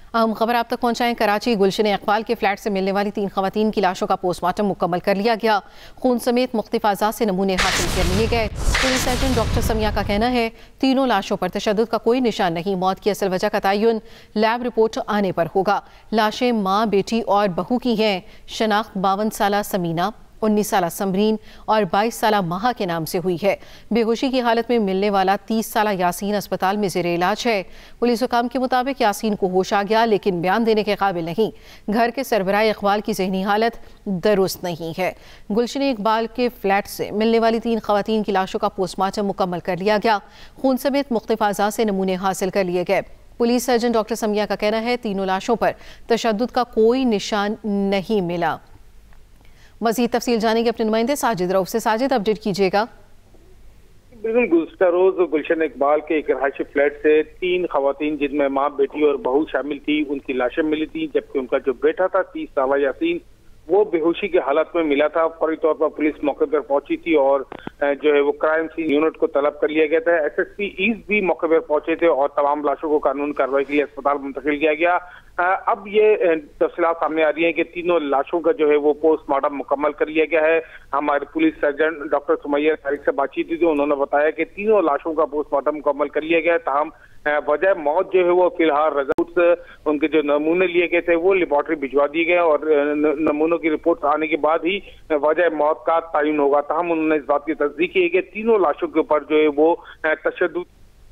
अहम खबर आप तक पहुंचाएं। कराची गुलशन इकबाल के फ्लैट से मिलने वाली 3 खवातीन की लाशों का पोस्टमार्टम मुकम्मल कर लिया गया। खून समेत मुख्तलिफ अज़ा से नमूने हासिल कर लिए गए। पुलिस सर्जन डॉक्टर समिया का कहना है तीनों लाशों पर तशद्दुद का कोई निशान नहीं। मौत की असल वजह का तयन लैब रिपोर्ट आने पर होगा। लाशें माँ, बेटी और बहू की हैं। शनाख्त 52 साला समीना, 19 साला समरीन और 22 साला माहा के नाम से हुई है। बेहोशी की हालत में मिलने वाला 30 साला यासीन अस्पताल में ज़ेरे इलाज है। पुलिस हुकाम के मुताबिक यासीन को होश आ गया लेकिन बयान देने के काबिल नहीं। घर के सरबराह इकबाल की जहनी हालत दुरुस्त नहीं है। गुलशन इकबाल के फ्लैट से मिलने वाली 3 खवातीन की लाशों का पोस्टमार्टम मुकम्मल कर लिया गया। खून समेत मुख्तलिफ अज़ा से नमूने हासिल कर लिए गए। पुलिस सर्जन डॉक्टर समिया का कहना है तीनों लाशों पर तशद्दुद का कोई निशान नहीं मिला। मज़ीद तफसील जानेंगे अपने नुमाइंदे साजिद रऊफ से। साजिद, अपडेट कीजिएगा। बिल्कुल, गुज़श्ता रोज गुलशन इकबाल के एक रहायशी फ्लैट से 3 खवातीन जिनमें माँ, बेटी और बहू शामिल थी, उनकी लाशें मिली थी, जबकि उनका जो बेटा था 30 साला यासीन, वो बेहोशी की हालत में मिला था। फौरी तौर पर पुलिस मौके पर पहुंची थी और जो है वो क्राइम सीन यूनिट को तलब कर लिया गया था। SSP ईस्ट भी मौके पर पहुंचे थे और तमाम लाशों को कानूनी कार्रवाई के लिए अस्पताल मुंतकिल किया गया। अब ये तफसीलात सामने आ रही है कि तीनों लाशों का जो है वो पोस्टमार्टम मुकम्मल कर लिया गया है। हमारे police surgeon doctor Sumaiya Tariq से बातचीत हुई थी, उन्होंने बताया कि तीनों लाशों का पोस्टमार्टम मुकम्मल कर लिया गया है। ताहम वजह मौत जो है वो फिलहाल रजूत उनके जो नमूने लिए गए थे वो लेबॉर्ट्री भिजवा दिए गए और नमूनों की रिपोर्ट आने के बाद ही वजह मौत का तयन होगा। ताहम उन्होंने इस बात की तस्दीक की है कि तीनों लाशों के ऊपर जो है वो तशद्दुद